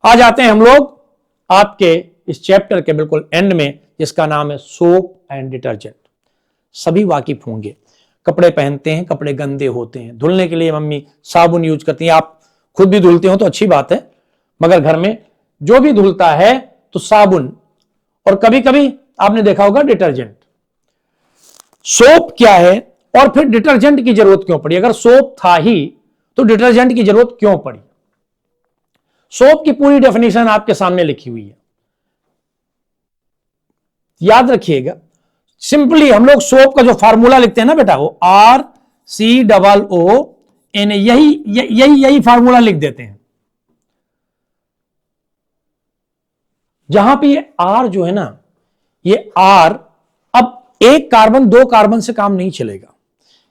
आज आते हैं हम लोग आपके इस चैप्टर के बिल्कुल एंड में, जिसका नाम है सोप एंड डिटर्जेंट। सभी वाकिफ होंगे, कपड़े पहनते हैं, कपड़े गंदे होते हैं, धुलने के लिए मम्मी साबुन यूज करती हैं। आप खुद भी धुलते हो तो अच्छी बात है, मगर घर में जो भी धुलता है तो साबुन और कभी कभी आपने देखा होगा डिटर्जेंट। सोप क्या है और फिर डिटर्जेंट की जरूरत क्यों पड़ी? अगर सोप था ही तो डिटर्जेंट की जरूरत क्यों पड़ी? सोप की पूरी डेफिनेशन आपके सामने लिखी हुई है, याद रखिएगा। सिंपली हम लोग सोप का जो फार्मूला लिखते हैं ना बेटा, वो RCOON, यही फार्मूला लिख देते हैं। जहां पे ये R जो है ना, ये R अब एक कार्बन दो कार्बन से काम नहीं चलेगा,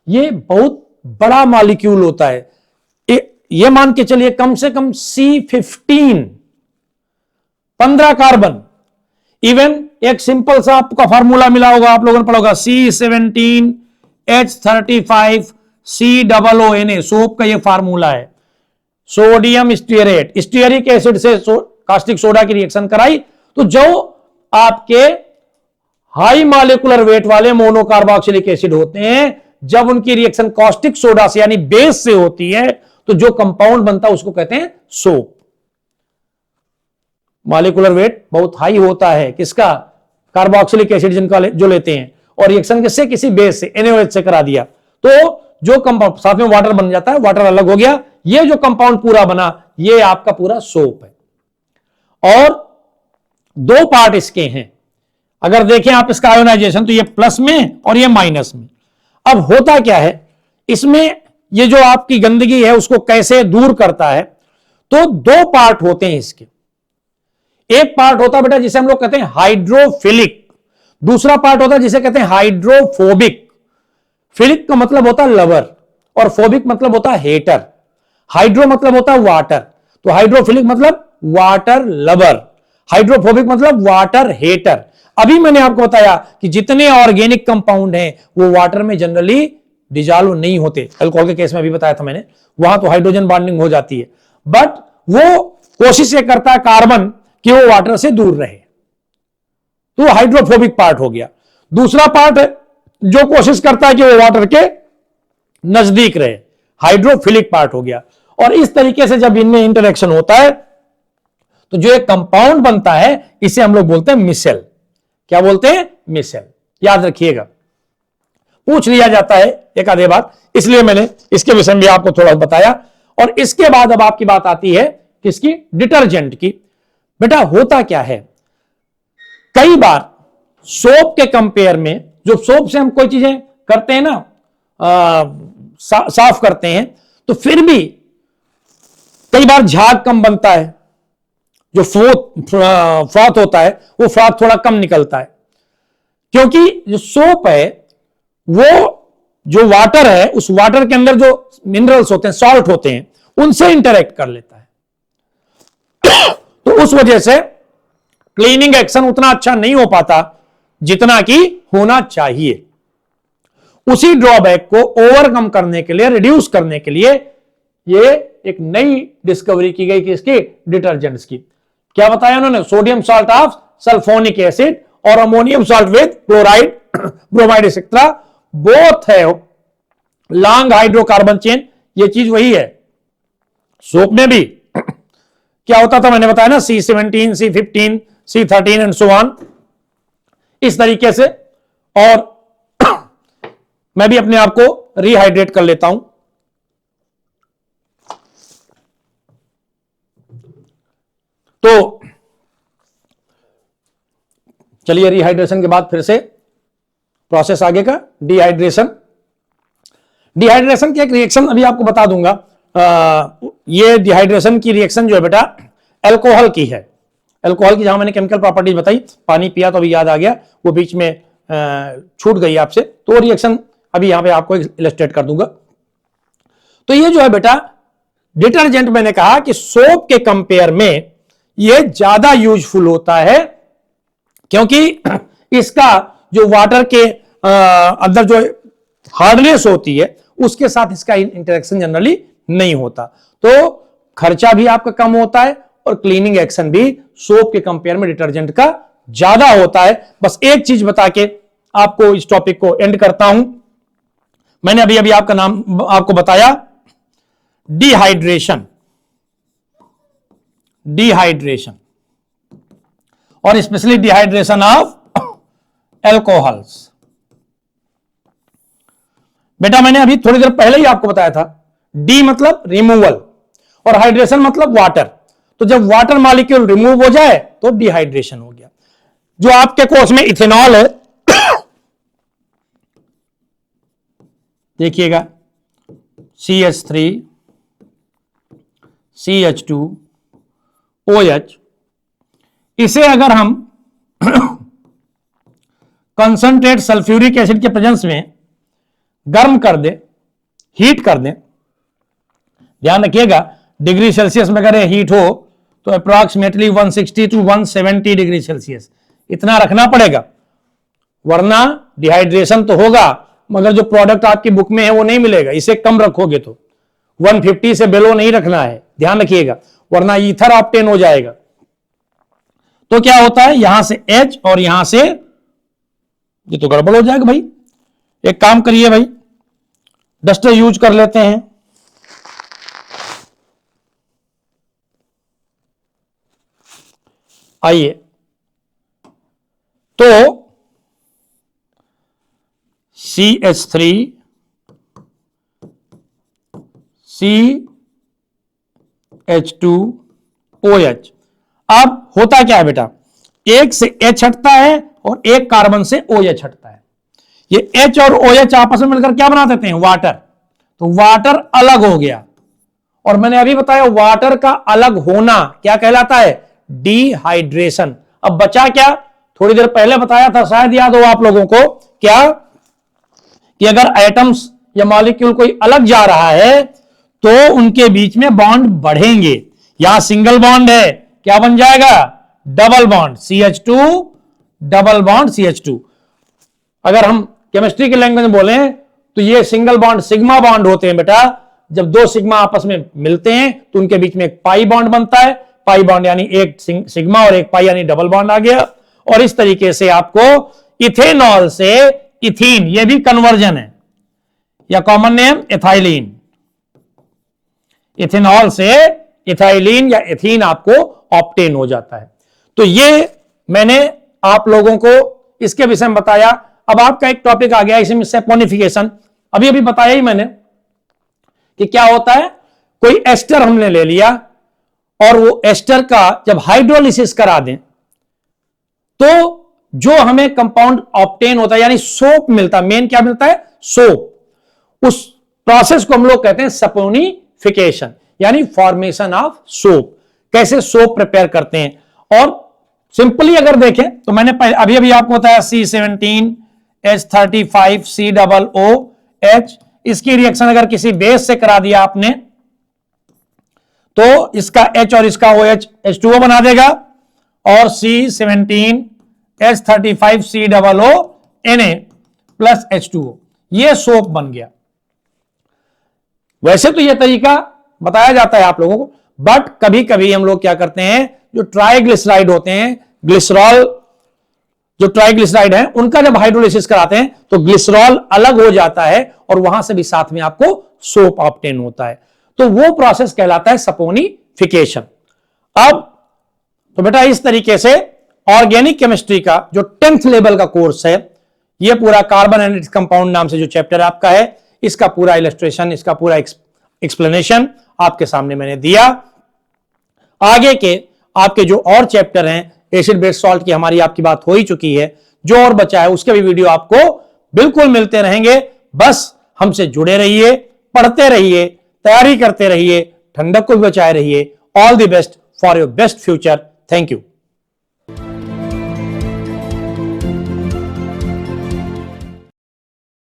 ये बहुत बड़ा मॉलिक्यूल होता है। ये मान के चलिए कम से कम C15 15 कार्बन। इवन एक सिंपल सा आपका फार्मूला मिला होगा, आप लोगों ने पढ़ा होगा, C17H35COONA, सोप का ये फार्मूला है। सोडियम स्टीयरेट, स्टीयरिक एसिड से कास्टिक सोडा की रिएक्शन कराई तो जो आपके हाई मॉलिक्यूलर वेट वाले मोनोकार्बोक्सिलिक एसिड होते हैं, जब उनकी रिएक्शन कास्टिक सोडा से यानी बेस से होती है तो जो कंपाउंड बनता है उसको कहते हैं सोप। मॉलिक्यूलर वेट बहुत हाई होता है किसका? कार्बोक्सिलिक एसिड जिनका जो लेते हैं, और रिएक्शन किससे? किसी बेस से, NaOH से करा दिया तो जो कंपाउंड साथ में वाटर बन जाता है, वाटर अलग हो गया, ये जो कंपाउंड पूरा बना ये आपका पूरा सोप है। और दो पार्ट इसके हैं, अगर देखें आप इसका आयोनाइजेशन तो ये प्लस में और ये माइनस में। अब होता क्या है इसमें, ये जो आपकी गंदगी है उसको कैसे दूर करता है? तो दो पार्ट होते हैं इसके। एक पार्ट होता है बेटा जिसे हम लोग कहते हैं हाइड्रोफिलिक, दूसरा पार्ट होता है जिसे कहते हैं हाइड्रोफोबिक। फिलिक का मतलब होता है लवर और फोबिक मतलब होता है हेटर। हाइड्रो मतलब होता है वाटर, तो हाइड्रोफिलिक मतलब वाटर लवर, हाइड्रोफोबिक मतलब वाटर हेटर। अभी मैंने आपको बताया कि जितने ऑर्गेनिक कंपाउंड हैं वो वाटर में जनरली डिजॉल्व नहीं होते। अल्कोहल के केस में भी बताया था मैंने, वहां तो हाइड्रोजन बॉन्डिंग हो जाती है, बट वो कोशिश ये करता है कार्बन कि वो वाटर से दूर रहे, तो हाइड्रोफोबिक पार्ट हो गया। दूसरा पार्ट जो कोशिश करता है कि वो वाटर के नजदीक रहे, हाइड्रोफिलिक पार्ट हो गया। और इस तरीके से जब इनमें इंटरेक्शन होता है तो जो एक कंपाउंड बनता है इसे हम लोग बोलते हैं मिसेल। क्या बोलते हैं? मिसेल। याद रखिएगा, पूछ लिया जाता है एक आधे बार, इसलिए मैंने इसके विषय में भी आपको थोड़ा बताया। और इसके बाद अब आपकी बात आती है किसकी? डिटर्जेंट की। बेटा होता क्या है, कई बार सोप के कंपेयर में, जो सोप से हम कोई चीजें करते हैं ना, साफ करते हैं, तो फिर भी कई बार झाग कम बनता है, जो फ्रॉथ होता है वो फ्रॉथ थोड़ा कम निकलता है, क्योंकि जो सोप है वो जो वाटर है उस वाटर के अंदर जो मिनरल्स होते हैं, सॉल्ट होते हैं, उनसे इंटरेक्ट कर लेता है। तो उस वजह से क्लीनिंग एक्शन उतना अच्छा नहीं हो पाता जितना कि होना चाहिए। उसी ड्रॉबैक को ओवरकम करने के लिए, रिड्यूस करने के लिए ये एक नई डिस्कवरी की गई कि इसकी डिटर्जेंट्स की। क्या बताया उन्होंने? Sodium salt of sulphonic acid और ammonium salt with chloride, bromide etcetera, both है लॉन्ग हाइड्रोकार्बन चेन। ये चीज वही है सोप में भी। क्या होता था मैंने बताया ना, C17, C15, C13 and so on, इस तरीके से। और मैं भी अपने आप को रिहाइड्रेट कर लेता हूं। तो चलिए रिहाइड्रेशन के बाद फिर से प्रोसेस आगे का, डिहाइड्रेशन। डिहाइड्रेशन की एक रिएक्शन अभी आपको बता दूंगा। ये डिहाइड्रेशन की रिएक्शन जो है बेटा अल्कोहल की है। अल्कोहल की जहां मैंने केमिकल प्रॉपर्टीज बताई, पानी पिया तो अभी याद आ गया, वो बीच में छूट गई आपसे, तो वो रिएक्शन अभी यहां पे आपको इलस्ट्रेट कर दूंगा। तो ये जो है बेटा डिटर्जेंट, मैंने कहा कि सोप के कंपेयर में ये ज्यादा यूजफुल होता है, क्योंकि इसका जो वाटर के अंदर जो हार्डनेस होती है उसके साथ इसका इंटरेक्शन जनरली नहीं होता, तो खर्चा भी आपका कम होता है और क्लीनिंग एक्शन भी सोप के कंपेयर में डिटर्जेंट का ज्यादा होता है। बस एक चीज बता के आपको इस टॉपिक को एंड करता हूं। मैंने अभी अभी आपका नाम आपको बताया, डिहाइड्रेशन, डिहाइड्रेशन और स्पेशली डिहाइड्रेशन ऑफ एल्कोहल्स। बेटा मैंने अभी थोड़ी देर पहले ही आपको बताया था, डी मतलब रिमूवल और हाइड्रेशन मतलब वाटर। तो जब वाटर मॉलिक्यूल रिमूव हो जाए तो डिहाइड्रेशन हो गया। जो आपके कोर्स में इथेनॉल है, देखिएगा CH3 CH2 OH, इसे अगर हम कंसंट्रेट सल्फ्यूरिक एसिड के प्रेजेंस में गर्म कर दे, हीट कर दें, ध्यान रखिएगा डिग्री सेल्सियस में अगर हीट हो तो अप्रॉक्सीमेटली 160 टू 170 डिग्री सेल्सियस इतना रखना पड़ेगा, वरना डिहाइड्रेशन तो होगा मगर जो प्रोडक्ट आपकी बुक में है वो नहीं मिलेगा। इसे कम रखोगे तो 150 से बेलो नहीं रखना है, ध्यान रखिएगा, वरना ईथर ऑब्टेन हो जाएगा। तो क्या होता है, यहां से H और यहां से ये तो गड़बड़ हो जाएगा भाई। एक काम करिए भाई, डस्टर यूज कर लेते हैं। आइए, तो CH3 CH2 OH। अब होता क्या है बेटा, एक से H हटता है और एक कार्बन से OH हटता है। ये H और OH आपस में मिलकर क्या बना देते हैं, वाटर। तो वाटर अलग हो गया, और मैंने अभी बताया वाटर का अलग होना क्या कहलाता है, डिहाइड्रेशन। अब बचा क्या, थोड़ी देर पहले बताया था, शायद याद हो आप लोगों को, क्या कि अगर एटम्स या मॉलिक्यूल कोई अलग जा रहा है तो उनके बीच में बॉन्ड बढ़ेंगे। यहां सिंगल बॉन्ड है, क्या बन जाएगा, double bond CH2 double bond CH2। अगर हम केमिस्ट्री के लैंग्वेज में बोले तो ये सिंगल बॉन्ड सिग्मा बॉन्ड होते हैं बेटा। जब दो सिग्मा आपस में मिलते हैं तो उनके बीच में एक पाई बॉन्ड बनता है। पाई बॉन्ड यानी एक सिग्मा और एक पाई यानी डबल बॉन्ड आ गया। और इस तरीके से आपको इथेनॉल से इथीन, ये भी कन्वर्जन है, या कॉमन नेम एथाइलिन। इथेनॉल से इथाइलिन या एथीन आपको ऑब्टेन हो जाता है। तो ये मैंने आप लोगों को इसके विषय में बताया। अब आपका एक टॉपिक आ गया इसमें सैपोनिफिकेशन। अभी अभी बताया ही मैंने कि क्या होता है, कोई एस्टर हमने ले लिया और वो एस्टर का जब हाइड्रोलिसिस करा दें तो जो हमें कंपाउंड ऑब्टेन होता है यानी सोप मिलता है। मेन क्या मिलता है, सोप। उस प्रोसेस को हम लोग कहते हैं सपोनिफिकेशन यानी फॉर्मेशन ऑफ सोप। कैसे सोप प्रिपेयर करते हैं, और सिंपली अगर देखें तो मैंने अभी अभी आपको बताया C17H35COOH। इसकी रिएक्शन अगर किसी बेस से करा दिया आपने तो इसका H और इसका OH H2O बना देगा, और C17H35COONA प्लस H2O, ये सोप बन गया। वैसे तो यह तरीका बताया जाता है आप लोगों को, बट कभी कभी हम लोग क्या करते हैं, जो ट्राइग्लिसराइड होते हैं, ग्लिसरॉल जो ट्राइग्लिसराइड है, उनका जब हाइड्रोलिसिस कराते हैं तो ग्लिसरॉल अलग हो जाता है और वहां से भी साथ में आपको सोप ऑब्टेन होता है। तो वो प्रोसेस कहलाता है सपोनिफिकेशन। अब तो बेटा इस तरीके से ऑर्गेनिक केमिस्ट्री का जो 10th लेवल का कोर्स है, ये पूरा कार्बन एंड इट्स कंपाउंड नाम से जो चैप्टर आपका है, इसका पूरा इलस्ट्रेशन, इसका पूरा एक्सप्लेनेशन आपके सामने मैंने दिया। आगे के आपके जो और चैप्टर हैं, एसिड बेस सॉल्ट की हमारी आपकी बात हो ही चुकी है, जो और बचा है उसके भी वीडियो आपको बिल्कुल मिलते रहेंगे। बस हमसे जुड़े रहिए, पढ़ते रहिए, तैयारी करते रहिए, ठंडक को भी बचाए रहिए। All the best for your best future. Thank you.